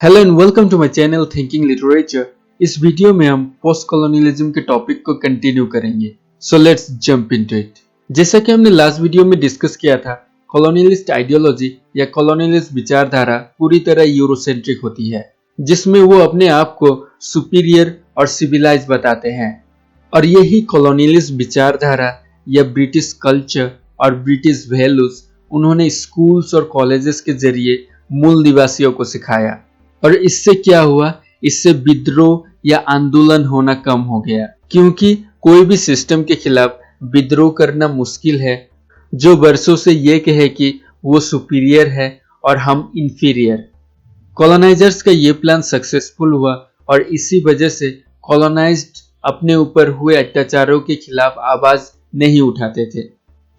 Hello and welcome to my channel thinking literature. इस video में हम पोस्ट कॉलोनियलिज्म के टॉपिक को कंटिन्यू करेंगे। So let's jump into it. जैसा कि हमने लास्ट वीडियो में डिस्कस किया था, कॉलोनियलिस्ट आइडियोलॉजी या कॉलोनियलिस्ट विचारधारा पूरी तरह यूरोसेंट्रिक होती है, जिसमें वो अपने आप को सुपीरियर और सिविलाइज बताते हैं। और यही कॉलोनियलिस्ट विचारधारा या ब्रिटिश कल्चर और ब्रिटिश वैल्यूज उन्होंने स्कूल्स और कॉलेजेस के जरिए मूल निवासियों को सिखाया। और इससे क्या हुआ, इससे विद्रोह या आंदोलन होना कम हो गया, क्योंकि कोई भी सिस्टम के खिलाफ विद्रोह करना मुश्किल है जो वर्षों से ये कहे कि वो सुपीरियर है और हम इंफीरियर। कॉलोनाइजर्स का ये प्लान सक्सेसफुल हुआ और इसी वजह से कॉलोनाइज्ड अपने ऊपर हुए अत्याचारों के खिलाफ आवाज नहीं उठाते थे,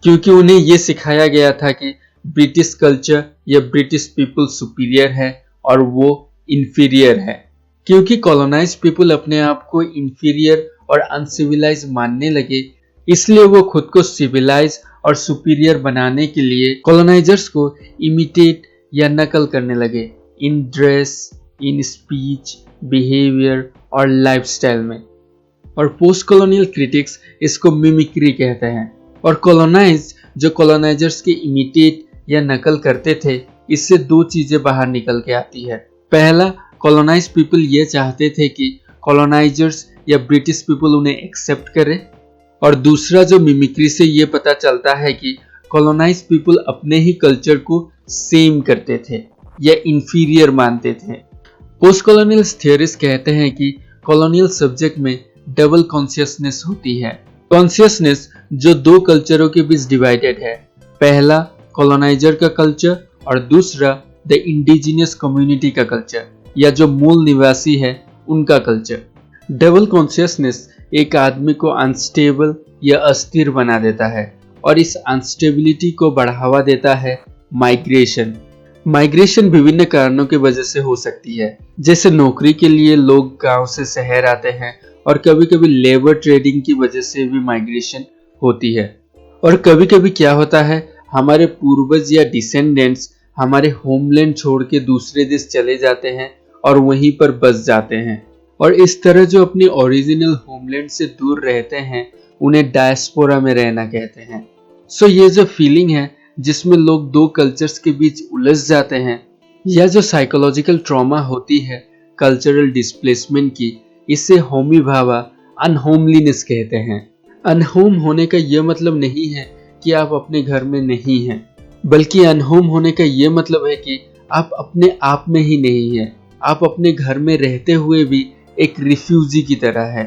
क्योंकि उन्हें ये सिखाया गया था कि ब्रिटिश कल्चर या ब्रिटिश पीपल सुपीरियर है और वो इंफीरियर है। क्योंकि कॉलोनाइज्ड पीपल अपने आप को इंफीरियर और अनसिविलाइज मानने लगे, इसलिए वो खुद को सिविलाइज और सुपीरियर बनाने के लिए कॉलोनाइजर्स को इमिटेट या नकल करने लगे इन ड्रेस, इन स्पीच, बिहेवियर और लाइफस्टाइल में। और पोस्ट कॉलोनियल क्रिटिक्स इसको मिमिक्री कहते हैं। और कॉलोनाइज जो कॉलोनाइजर्स के इमिटेट या नकल करते थे, इससे दो चीजें बाहर निकल के आती है। पहला, कॉलोनाइज पीपल ये चाहते थे कि कॉलोनाइजर्स या ब्रिटिश पीपल उन्हें एक्सेप्ट करे। और दूसरा, जो मिमिक्री से ये पता चलता है कि कॉलोनाइज पीपल अपने ही कल्चर को सेम करते थे या इंफीरियर मानते थे। पोस्ट कॉलोनियल थियरिस्ट कहते हैं कि कॉलोनियल सब्जेक्ट में डबल कॉन्शियसनेस होती है। कॉन्शियसनेस जो दो कल्चरों के बीच डिवाइडेड है, पहला कॉलोनाइजर का कल्चर और दूसरा द इंडिजिनियस कम्युनिटी का कल्चर या जो मूल निवासी है उनका कल्चर। डबल कॉन्शियसनेस एक आदमी को अनस्टेबल या अस्थिर बना देता है और इस अनस्टेबिलिटी को बढ़ावा देता है माइग्रेशन। माइग्रेशन विभिन्न कारणों की वजह से हो सकती है, जैसे नौकरी के लिए लोग गांव से शहर आते हैं, और कभी कभी लेबर ट्रेडिंग की वजह से भी माइग्रेशन होती है। और कभी कभी क्या होता है, हमारे पूर्वज या डिसेंडेंट्स हमारे होमलैंड छोड़ के दूसरे देश चले जाते हैं और वहीं पर बस जाते हैं। और इस तरह जो अपने ओरिजिनल होमलैंड से दूर रहते हैं उन्हें डायस्पोरा में रहना कहते हैं। सो ये जो फीलिंग है जिसमें लोग दो कल्चर्स के बीच उलझ जाते हैं, या जो साइकोलॉजिकल ट्रॉमा होती है कल्चरल डिस्प्लेसमेंट की, इसे होमी भावा अनहोमलीनेस कहते हैं। अनहोम होने का यह मतलब नहीं है कि आप अपने घर में नहीं हैं, बल्कि अनहोम होने का यह मतलब है कि आप अपने आप में ही नहीं हैं। आप अपने घर में रहते हुए भी एक रिफ्यूजी की तरह है।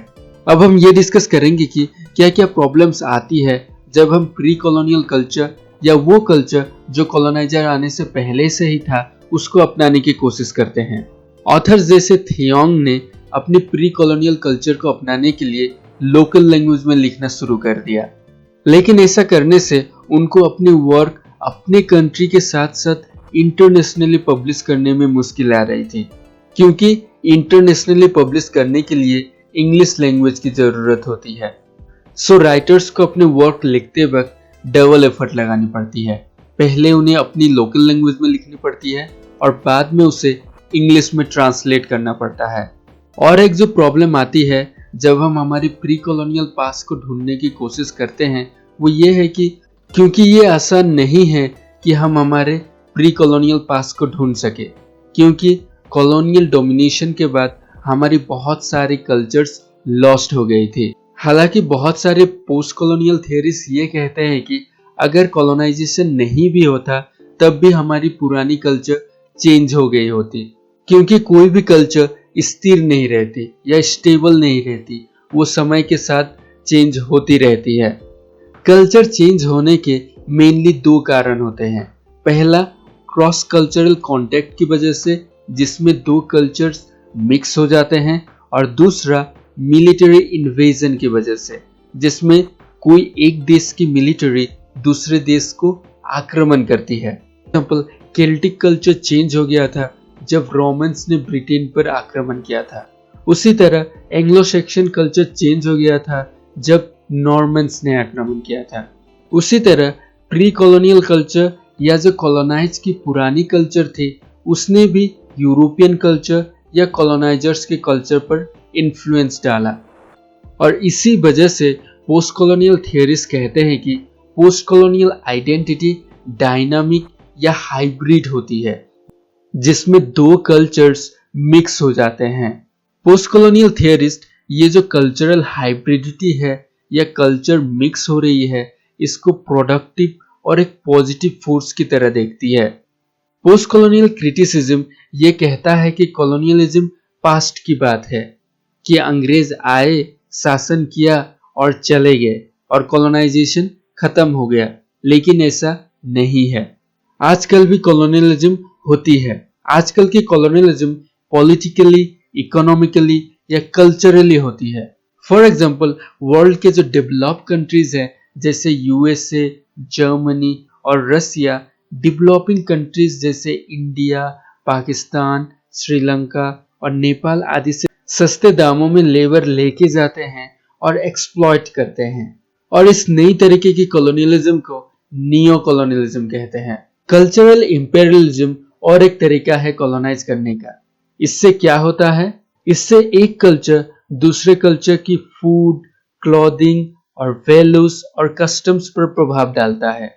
अब हम ये डिस्कस करेंगे कि क्या क्या प्रॉब्लम्स आती है जब हम प्री कॉलोनियल कल्चर या वो कल्चर जो कॉलोनाइजर आने से पहले से ही था उसको अपनाने की कोशिश करते हैं। ऑथर्स जैसे थियोंग ने अपनी प्री कॉलोनियल कल्चर को अपनाने के लिए लोकल लैंग्वेज में लिखना शुरू कर दिया, लेकिन ऐसा करने से उनको अपनी वर्क अपने कंट्री के साथ साथ इंटरनेशनली पब्लिश करने में मुश्किल आ रही थी, क्योंकि इंटरनेशनली पब्लिश करने के लिए इंग्लिश लैंग्वेज की जरूरत होती है। सो राइटर्स को अपने वर्क लिखते वक्त डबल एफर्ट लगानी पड़ती है। पहले उन्हें अपनी लोकल लैंग्वेज में लिखनी पड़ती है और बाद में उसे इंग्लिश में ट्रांसलेट करना पड़ता है। और एक जो प्रॉब्लम आती है जब हम हमारी प्री कॉलोनियल पास्ट को ढूंढने की कोशिश करते हैं, वो ये है कि क्योंकि ये आसान नहीं है कि हम हमारे प्री कॉलोनियल पास्ट को ढूंढ सके, क्योंकि कॉलोनियल डोमिनेशन के बाद हमारी बहुत सारी कल्चर्स लॉस्ट हो गई थी। हालांकि बहुत सारे पोस्ट कॉलोनियल थियरीज ये कहते हैं कि अगर कॉलोनाइजेशन नहीं भी होता तब भी हमारी पुरानी कल्चर चेंज हो गई होती, क्योंकि कोई भी कल्चर स्थिर नहीं रहती या स्टेबल नहीं रहती, वो समय के साथ चेंज होती रहती है। कल्चर चेंज होने के मेनली दो कारण होते हैं। पहला, क्रॉस कल्चरल कॉन्टेक्ट की वजह से, जिसमें दो कल्चर्स मिक्स हो जाते हैं, और दूसरा मिलिट्री इन्वेजन की वजह से, जिसमें कोई एक देश की मिलिट्री दूसरे देश को आक्रमण करती है। एग्जाम्पल, केल्टिक कल्चर चेंज हो गया था जब रोमन्स ने ब्रिटेन पर आक्रमण किया था। उसी तरह एंग्लो सैक्सन कल्चर चेंज हो गया था जब नॉर्मन्स ने आक्रमण किया था। उसी तरह प्री कॉलोनियल कल्चर या जो कॉलोनाइज की पुरानी कल्चर थी उसने भी यूरोपियन कल्चर या कॉलोनाइजर्स के कल्चर पर इन्फ्लुएंस डाला। और इसी वजह से पोस्ट कॉलोनियल थियरिस्ट कहते हैं कि पोस्ट कॉलोनियल आइडेंटिटी डायनामिक या हाइब्रिड होती है, जिसमें दो कल्चर्स मिक्स हो जाते हैं। पोस्ट कॉलोनियल थियरिस्ट ये जो कल्चरल हाइब्रिडिटी है या कल्चर मिक्स हो रही है, इसको प्रोडक्टिव और एक पॉजिटिव फोर्स की तरह देखती है। पोस्ट कॉलोनियल क्रिटिसिज्म ये कहता है कि कॉलोनियलिज्म पास्ट की बात है, कि अंग्रेज आए, शासन किया और चले गए और कॉलोनाइजेशन खत्म हो गया, लेकिन ऐसा नहीं है। आजकल भी कॉलोनियलिज्म होती है। आजकल की कॉलोनियलिज्म पॉलिटिकली, इकोनॉमिकली या कल्चरली होती है। फॉर एग्जांपल, वर्ल्ड के जो डेवलप कंट्रीज हैं जैसे यूएसए, जर्मनी और रसिया, डेवलपिंग कंट्रीज जैसे इंडिया, पाकिस्तान, श्रीलंका और नेपाल आदि से सस्ते दामों में लेबर लेके जाते हैं और एक्सप्लॉइट करते हैं। और इस नई तरीके की कॉलोनियलिज्म को नियो कॉलोनियलिज्म कहते हैं। कल्चरल इंपेरियलिज्म और एक तरीका है कॉलोनाइज करने का। इससे क्या होता है? इससे एक कल्चर दूसरे कल्चर की फूड, क्लॉथिंग और वैल्यूज और कस्टम्स पर प्रभाव डालता है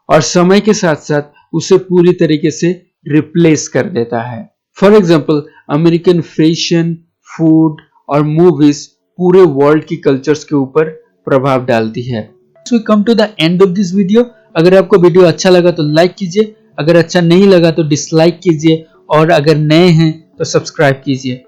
और समय के साथ साथ उसे पूरी तरीके से रिप्लेस कर देता है। For example, American fashion, food और मूवीज पूरे वर्ल्ड की कल्चर्स के ऊपर प्रभाव डालती है। So we come to the end of this video। अगर आपको वीडियो अच्छा लगा तो लाइक कीजिए, अगर अच्छा नहीं लगा तो डिसलाइक कीजिए और अगर नए हैं तो सब्सक्राइब कीजिए।